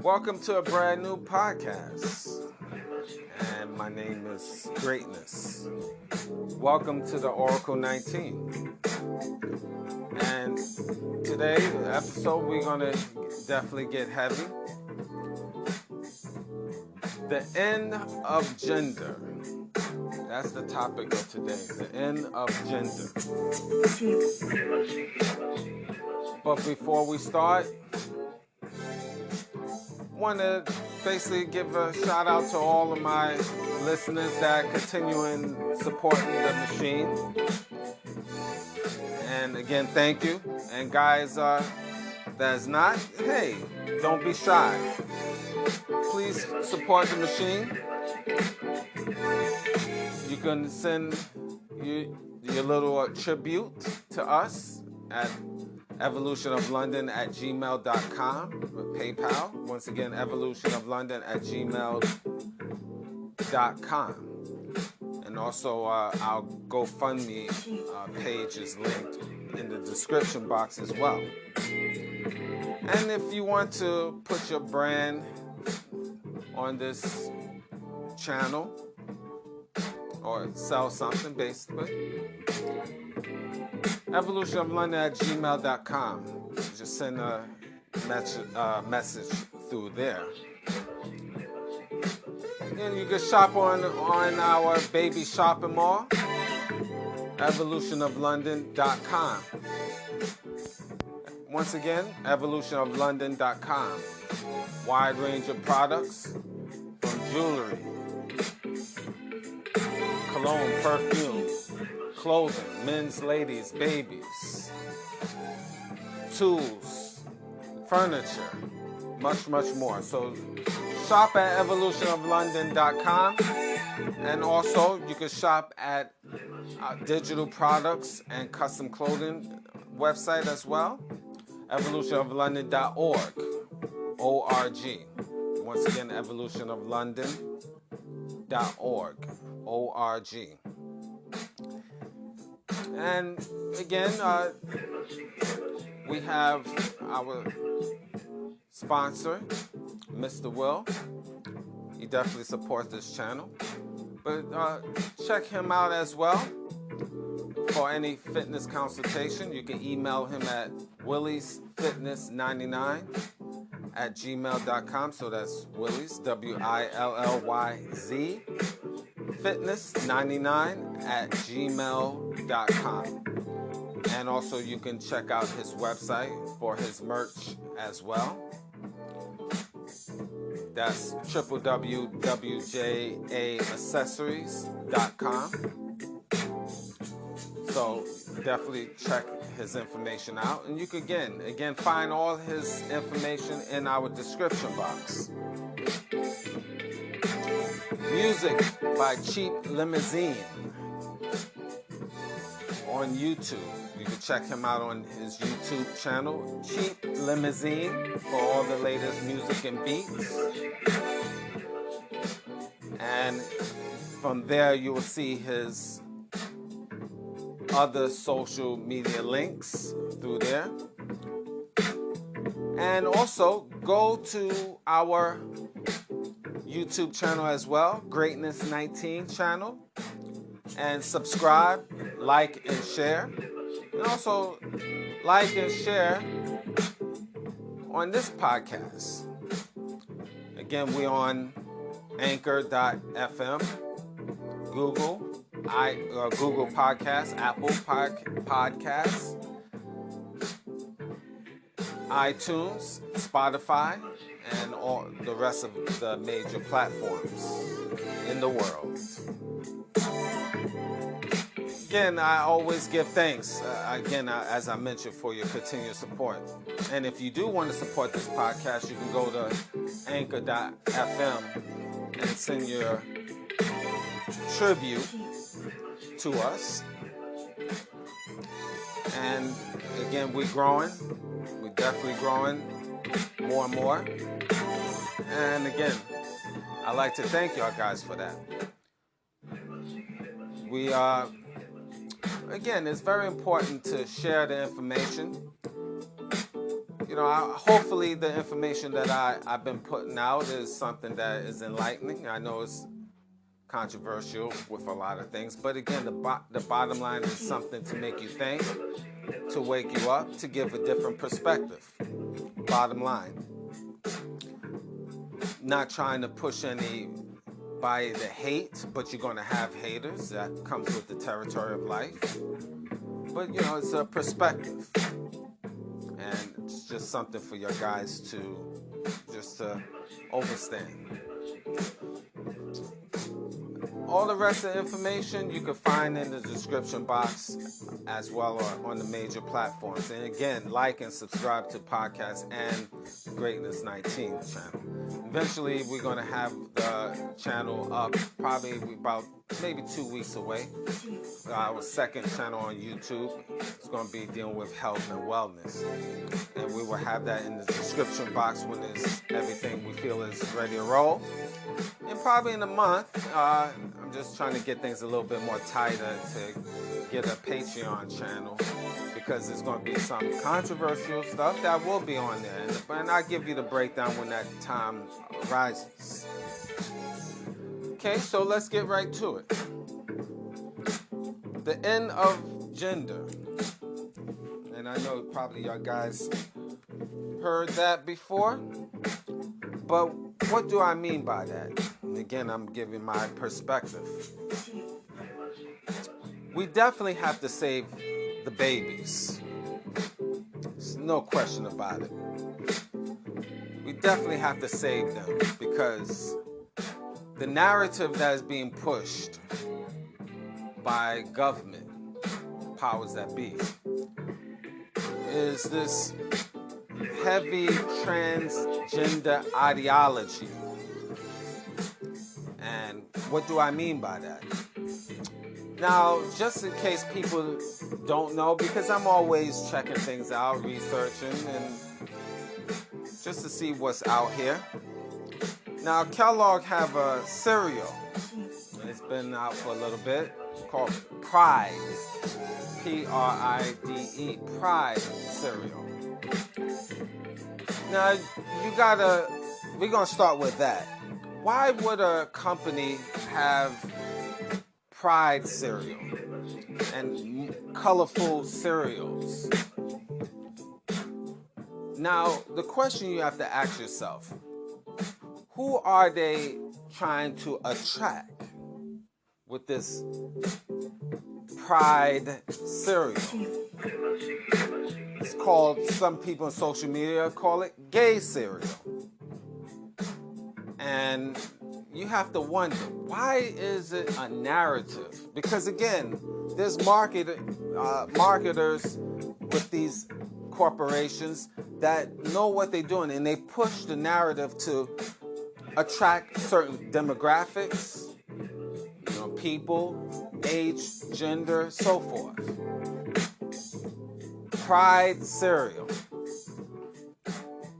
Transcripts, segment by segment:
Welcome to a brand new podcast, and my name is Greatness. Welcome to the Oracle 19. And today, the episode, we're going to definitely get heavy. The end of gender. That's the topic of today, the end of gender. But before we start, want to basically give a shout out to all of my listeners that continue in supporting the machine. And again, thank you. And guys that's not, hey, don't be shy. Please support the machine. You can send your little tribute to us at evolutionoflondon@gmail.com with PayPal. Once again, evolutionoflondon@gmail.com. And also our GoFundMe page is linked in the description box as well. And if you want to put your brand on this channel or sell something, basically, evolutionoflondon@gmail.com. Just send a message through there. And you can shop on our baby shopping mall, evolutionoflondon.com. Once again, evolutionoflondon.com. Wide range of products from jewelry, cologne, perfume, clothing, men's, ladies, babies, tools, furniture, much more. So shop at evolutionoflondon.com, and also you can shop at digital products and custom clothing website as well, evolutionoflondon.org, O-R-G. Once again, evolutionoflondon.org, O-R-G. And again, we have our sponsor, Mr. Will. He definitely supports this channel. But check him out as well. For any fitness consultation, you can email him at williesfitness99@gmail.com. So that's Willies, WILLYZ, fitness99@gmail.com. And also you can check out his website for his merch as well. That's www.wjaaccessories.com. So definitely check his information out. And you can again find all his information in our description box. Music by Cheap Limousine on YouTube. You can check him out on his YouTube channel, Cheap Limousine, for all the latest music and beats. And from there you will see his other social media links through there. And also go to our YouTube channel as well, Greatness 19 channel, and subscribe, like, and share. And also like and share on this podcast. Again, we're on Anchor.fm, Google Podcasts, Apple Podcasts, iTunes, Spotify, and all the rest of the major platforms in the world. again, I always give thanks, as I mentioned, for your continued support. And if you do want to support this podcast, you can go to anchor.fm and send your tribute to us. And again, we're growing. We're definitely growing more and more. And again, I'd like to thank y'all guys for that. We again, it's very important to share the information. Hopefully the information that I've been putting out is something that is enlightening. I know it's controversial with a lot of things, but again, the bottom line is something to make you think, to wake you up, to give a different perspective. Bottom line. Not trying to push anybody to hate, but you're going to have haters. That comes with the territory of life. But, it's a perspective. And it's just something for your guys to understand. All the rest of the information you can find in the description box as well or on the major platforms. And again, like and subscribe to podcast and Greatness 19 channel. Eventually, we're going to have the channel up probably about maybe 2 weeks away. Our second channel on YouTube is going to be dealing with health and wellness. And we will have that in the description box when everything we feel is ready to roll. And probably in a month, I'm just trying to get things a little bit more tighter to get a Patreon channel, because there's going to be some controversial stuff that will be on there. And I'll give you the breakdown when that time arises. Okay, so let's get right to it. The end of gender. And I know probably y'all guys heard that before, but what do I mean by that? And again, I'm giving my perspective. We definitely have to save the babies. There's no question about it. We definitely have to save them, because the narrative that is being pushed by government, powers that be, is this heavy transgender ideology. And what do I mean by that? Now, just in case people don't know, because I'm always checking things out, researching, and just to see what's out here. Now, Kellogg have a cereal, and it's been out for a little bit, called Pride. Pride, Pride cereal. Now, we're going to start with that. Why would a company have Pride cereal and colorful cereals? Now, the question you have to ask yourself, who are they trying to attract with this Pride cereal? It's called, some people on social media call it gay cereal. And you have to wonder, why is it a narrative? Because again, there's marketers with these corporations that know what they're doing, and they push the narrative to attract certain demographics, people, age, gender, so forth. Pride cereal.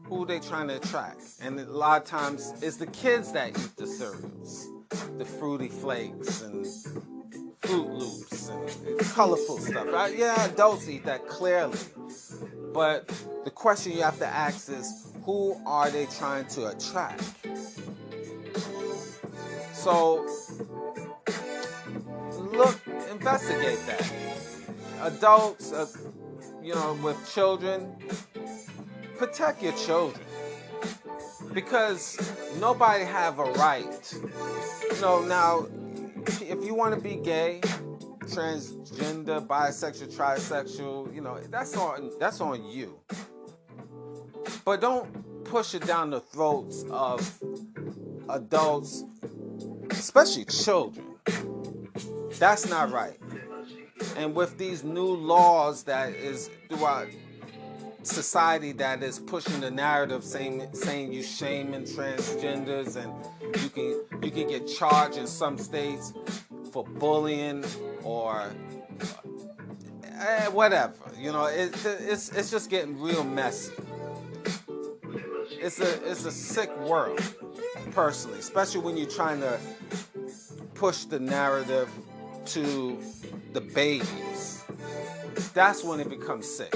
Who they trying to attract? And a lot of times it's the kids that eat the cereals, the Fruity Flakes and Fruit Loops and colorful stuff. Right? Yeah, adults eat that clearly, but the question you have to ask is, who are they trying to attract? So investigate that. Adults, with children, protect your children, because nobody have a right. Now, if you want to be gay, transgender, bisexual, trisexual, that's on you. But don't push it down the throats of adults, especially children. That's not right. And with these new laws that is throughout society that is pushing the narrative saying you shaming transgenders, and you can get charged in some states for bullying or whatever. You know, it's just getting real messy. It's a sick world, personally, especially when you're trying to push the narrative to the babies. That's when it becomes sick,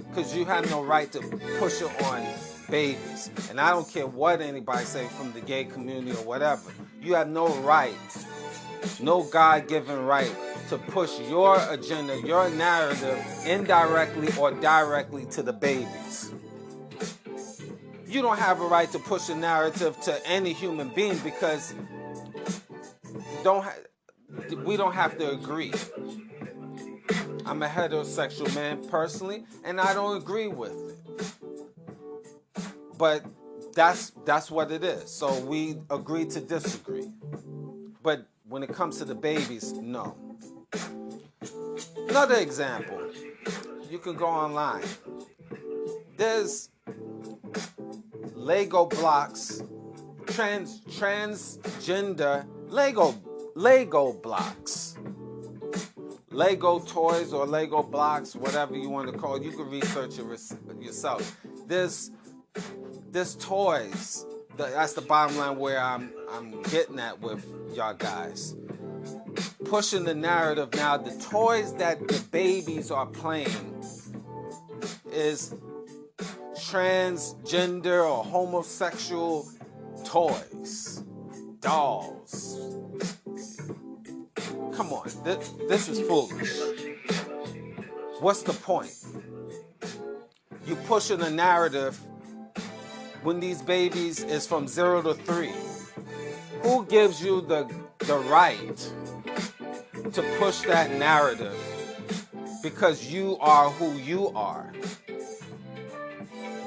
because you have no right to push it on babies. And I don't care what anybody say from the gay community or whatever. You have no right, no God-given right to push your agenda, your narrative, indirectly or directly to the babies. You don't have a right to push a narrative to any human being, because we don't have to agree. I'm a heterosexual man personally, and I don't agree with it. But that's what it is. So we agree to disagree. But when it comes to the babies, no. Another example, you can go online. There's Lego blocks, transgender Lego blocks. Lego toys or Lego blocks, whatever you want to call it. You can research it yourself. There's toys. That's the bottom line where I'm getting at with y'all guys. Pushing the narrative now. The toys that the babies are playing is transgender or homosexual toys, dolls. Come on, this is foolish. What's the point? You pushing a narrative when these babies is from 0 to 3. Who gives you the right to push that narrative because you are who you are?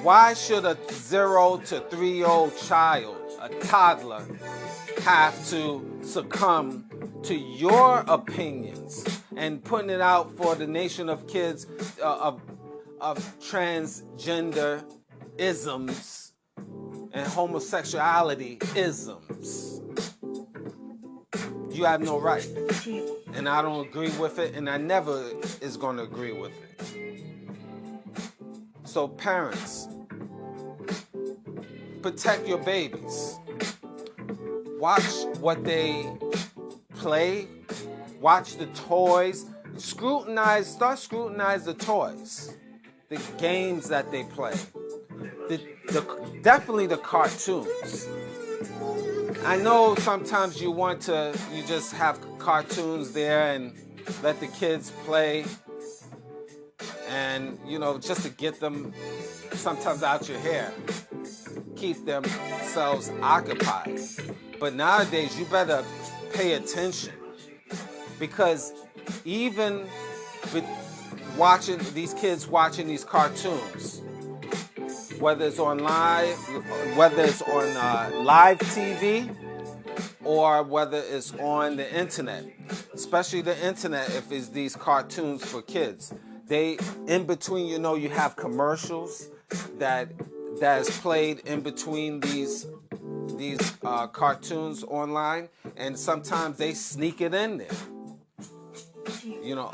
Why should a 0 to 3-year-old child, a toddler, have to succumb to your opinions and putting it out for the nation of kids of transgender isms and homosexuality isms? You have no right. And I don't agree with it, and I never is going to agree with it. So parents, protect your babies. Watch what they play. Watch the toys. Start scrutinize the toys, the games that they play, definitely the cartoons. I know sometimes you just have cartoons there and let the kids play, and just to get them sometimes out your hair, keep themselves occupied. But nowadays you better pay attention, because even with these kids watching these cartoons, whether it's on live TV, or whether it's on the internet, especially the internet, if it's these cartoons for kids, they in between, you have commercials that is played in between these cartoons online, and sometimes they sneak it in there.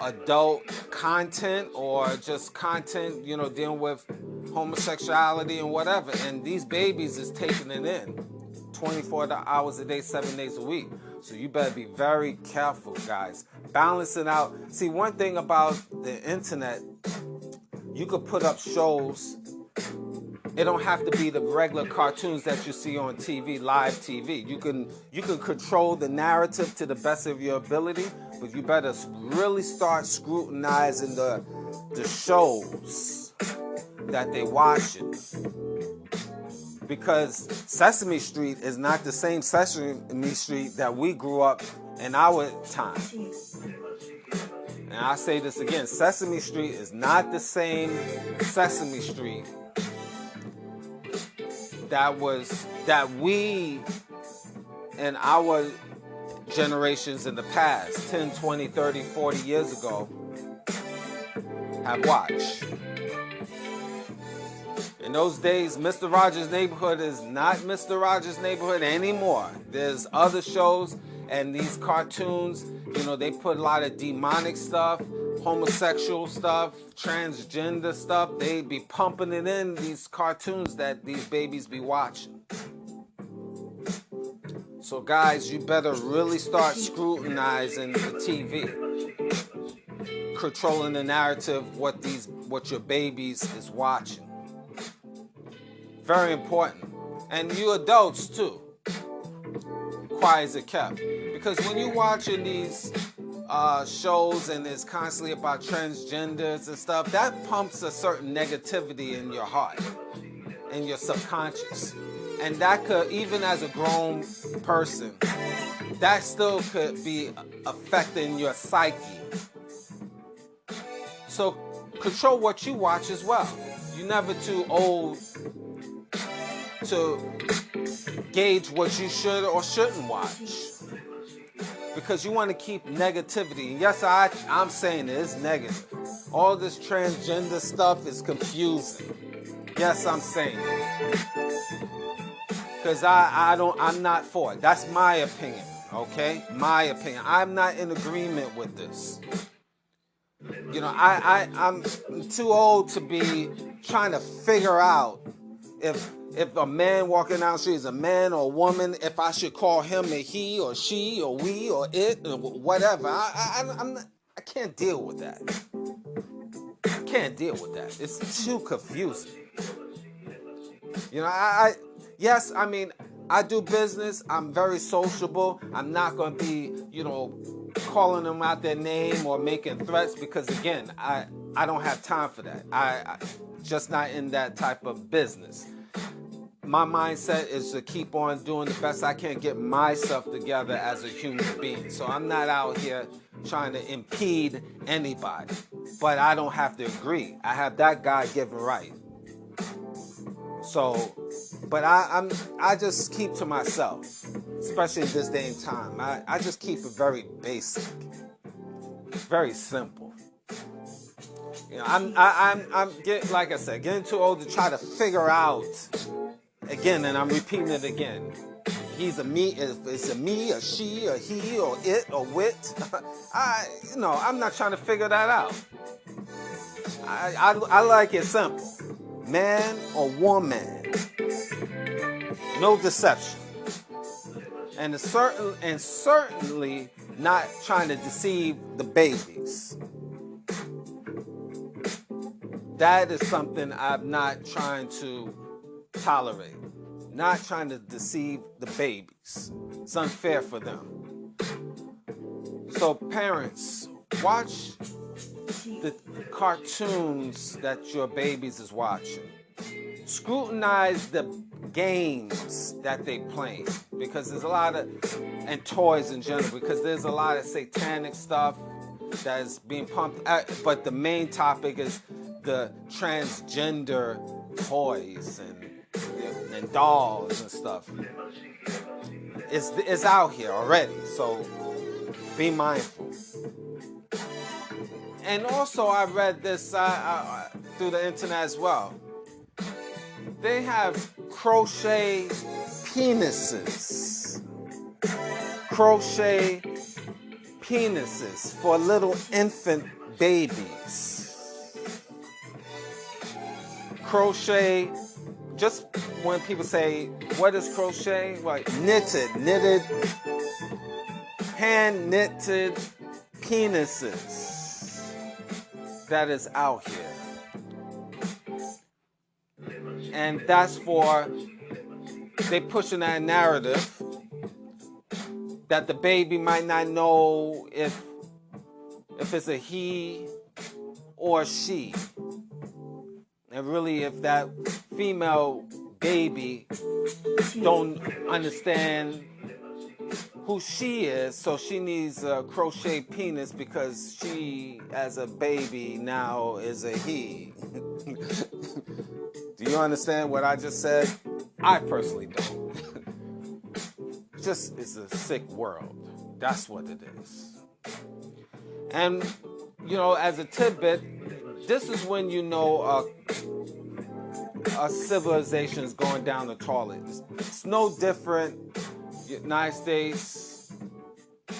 Adult content or just content, dealing with homosexuality and whatever. And these babies is taking it in 24 hours a day, 7 days a week. So you better be very careful, guys. Balance it out. See, one thing about the internet, you could put up shows. It don't have to be the regular cartoons that you see on TV, live TV. You can control the narrative to the best of your ability, but you better really start scrutinizing the shows that they watching. Because Sesame Street is not the same Sesame Street that we grew up in our time. And I say this again, Sesame Street is not the same Sesame Street that we in our generations in the past, 10, 20, 30, 40 years ago, have watched. In those days, Mr. Rogers' Neighborhood is not Mr. Rogers' Neighborhood anymore. There's other shows and these cartoons, they put a lot of demonic stuff, homosexual stuff, transgender stuff. They be pumping it in these cartoons that these babies be watching. So guys, you better really start scrutinizing the TV, controlling the narrative, what your babies is watching. Very important. And you adults too. Quiet as it kept. Because when you're watching these shows and it's constantly about transgenders and stuff, that pumps a certain negativity in your heart, in your subconscious. And that could, even as a grown person, that still could be affecting your psyche. So control what you watch as well. You're never too old to gauge what you should or shouldn't watch, because you want to keep negativity. And yes, I'm saying it is negative. All this transgender stuff is confusing. Yes, I'm saying it, because I'm not for it. That's my opinion. Okay, my opinion. I'm not in agreement with this. I'm too old to be trying to figure out if a man walking down the street is a man or a woman, if I should call him a he or she or we or it or whatever. I can't deal with that. I can't deal with that. It's too confusing. Yes, I do business. I'm very sociable. I'm not going to be, calling them out their name or making threats, because again, I don't have time for that. I just not in that type of business. My mindset is to keep on doing the best I can, get myself together as a human being. So I'm not out here trying to impede anybody. But I don't have to agree. I have that God-given right. So, but I just keep to myself, especially in this day and time. I just keep it very basic, very simple. I'm getting, like I said, getting too old to try to figure out. Again, and I'm repeating it again. He's a me, it's a me, a she, a he, or it, or wit. I'm not trying to figure that out. I like it simple. Man or woman. No deception. And certainly not trying to deceive the babies. That is something I'm not trying to tolerate. Not trying to deceive the babies. It's unfair for them. So parents, watch the cartoons that your babies is watching. Scrutinize the games that they play, because there's a lot of, and toys in general, because there's a lot of satanic stuff that is being pumped. But the main topic is the transgender toys and dolls and stuff. It's out here already, so be mindful. And also, I read this through the internet as well. They have crochet penises. Crochet penises for little infant babies. Crochet, just when people say, what is crochet? Like knitted, hand knitted penises that is out here. And that's for, they pushing that narrative that the baby might not know if it's a he or she. And really, if that female baby don't understand who she is, so she needs a crochet penis because she, as a baby, now is a he. Do you understand what I just said? I personally don't. It's a sick world. That's what it is. And, as a tidbit, this is when you know a civilization is going down the toilet. It's no different. United States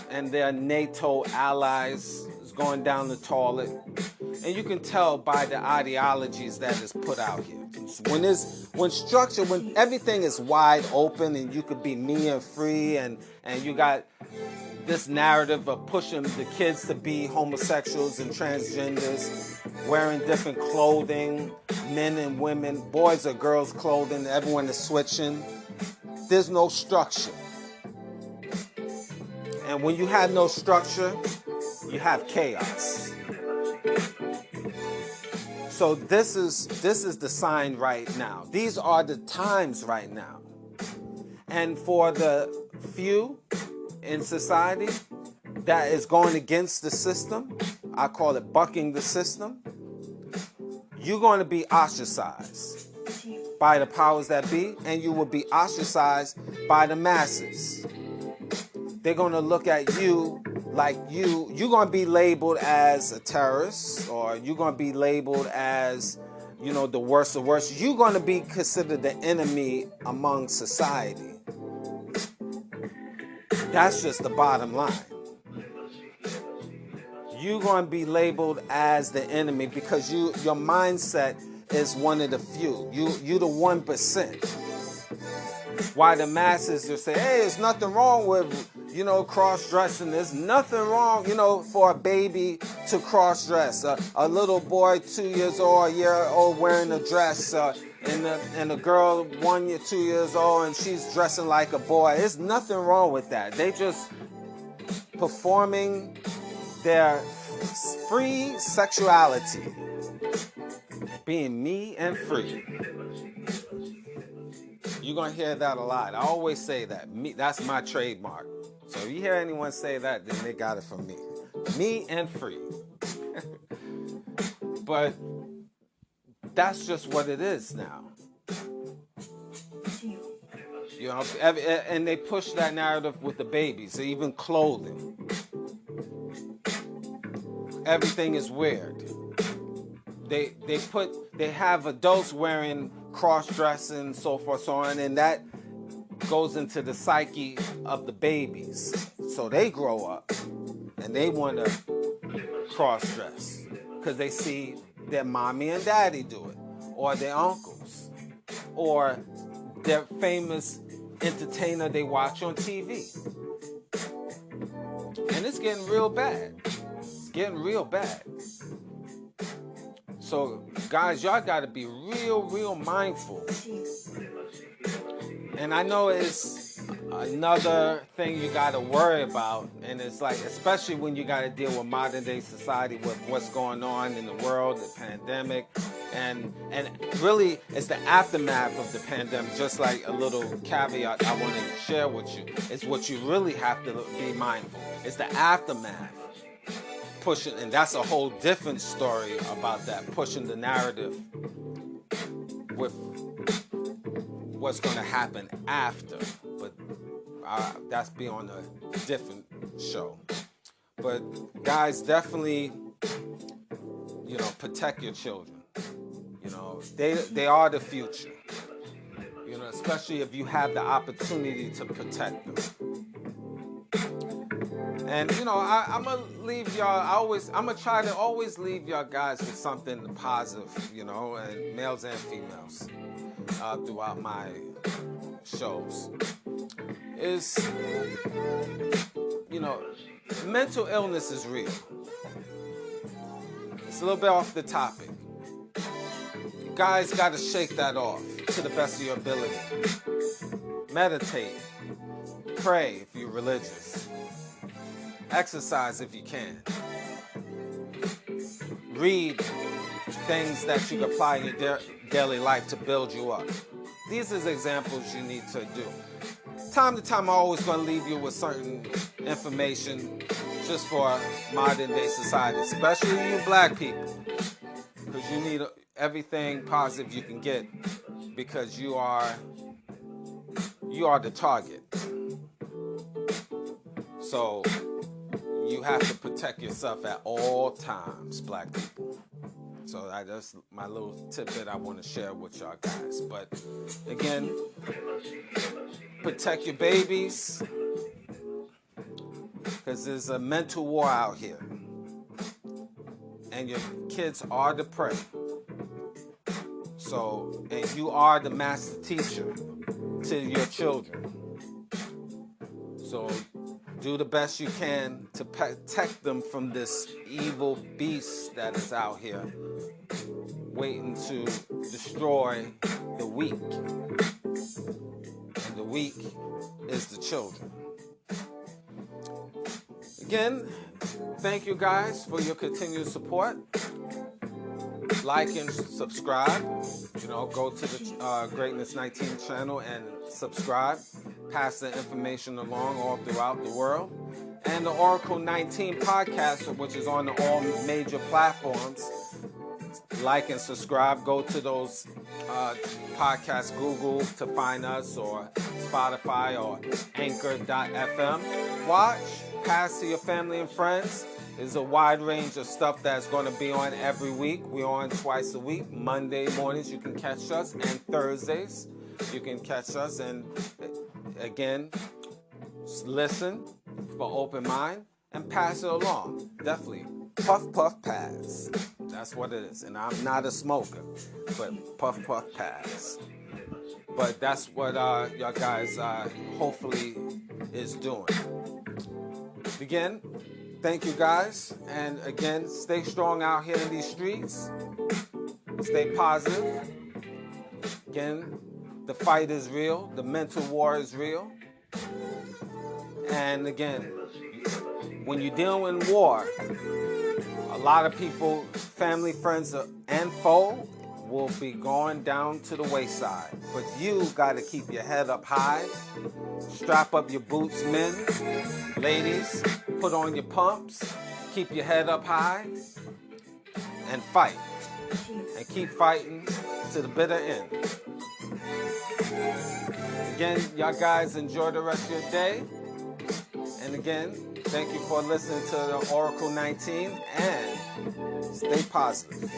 and their NATO allies is going down the toilet. And you can tell by the ideologies that is put out here. When everything is wide open and you could be me and free, and you got this narrative of pushing the kids to be homosexuals and transgenders, wearing different clothing, men and women, boys or girls clothing, everyone is switching. There's no structure. And when you have no structure, you have chaos. So this is the sign right now. These are the times right now. And for the few in society that is going against the system, I call it bucking the system, you're going to be ostracized by the powers that be, and you will be ostracized by the masses. They're going to look at you like you're going to be labeled as a terrorist, or you're going to be labeled as, the worst of worst. You're going to be considered the enemy among society. That's just the bottom line. You're going to be labeled as the enemy because your mindset is one of the few. You the 1%. Why the masses will say, hey, there's nothing wrong with, cross-dressing. There's nothing wrong, for a baby to cross-dress. A little boy, 2 years old, a year old, wearing a dress, and a girl, 1 year, 2 years old, and she's dressing like a boy. There's nothing wrong with that. They just performing their free sexuality, being me and free. You're going to hear that a lot. I always say that. Me, that's my trademark. So if you hear anyone say that, then they got it from me. Me and free. But that's just what it is now. And they push that narrative with the babies, even clothing. Everything is weird. They have adults wearing cross-dressing, so forth, so on, and that goes into the psyche of the babies. So they grow up and they want to cross-dress because they see their mommy and daddy do it, or their uncles, or their famous entertainer they watch on TV. And it's getting real bad. It's getting real bad. So, guys, y'all got to be real mindful. And I know it's another thing you got to worry about. And it's like, especially when you got to deal with modern day society, with what's going on in the world, the pandemic. And really, it's the aftermath of the pandemic, just like a little caveat I want to share with you. It's what you really have to be mindful. It's the aftermath. Pushing, and that's a whole different story about that, pushing the narrative with what's going to happen after, but that's beyond a different show. But guys, definitely, protect your children. They are the future. Especially if you have the opportunity to protect them. And I'm gonna leave y'all. I'm gonna try to always leave y'all guys with something positive, and males and females throughout my shows. Is mental illness is real. It's a little bit off the topic. You guys got to shake that off to the best of your ability. Meditate, pray if you're religious. Exercise if you can. Read things that you can apply in your daily life to build you up. These are examples you need to do. Time to time, I'm always going to leave you with certain information just for modern day society, especially you black people, because you need everything positive you can get, because you are the target. So you have to protect yourself at all times, black people. So that's my little tidbit I want to share with y'all guys. But again, protect your babies, because there's a mental war out here. And your kids are the prey. So, and you are the master teacher to your children. So do the best you can to protect them from this evil beast that is out here waiting to destroy the weak. And the weak is the children. Again, thank you guys for your continued support. Like and subscribe. You know, go to the Greatness 19 channel and subscribe. Pass the information along all throughout the world. And the Oracle 19 podcast, which is on all major platforms. Like and subscribe. Go to those podcasts, Google to find us, or Spotify, or Anchor.fm. Watch, pass to your family and friends. There's a wide range of stuff that's going to be on every week. We're on twice a week. Monday mornings you can catch us, and Thursdays you can catch us. And again, listen for open mind and pass it along. Definitely. Puff, puff, pass. That's what it is. And I'm not a smoker, but puff, puff, pass. But that's what y'all guys hopefully is doing. Again, thank you guys. And again, stay strong out here in these streets. Stay positive. Again, the fight is real. The mental war is real. And again, when you're dealing in war, a lot of people, family, friends, and foe will be going down to the wayside. But you got to keep your head up high. Strap up your boots, men. Ladies, put on your pumps. Keep your head up high. And fight. And keep fighting to the bitter end. Again, y'all guys enjoy the rest of your day. And again, thank you for listening to the Oracle 19, and stay positive.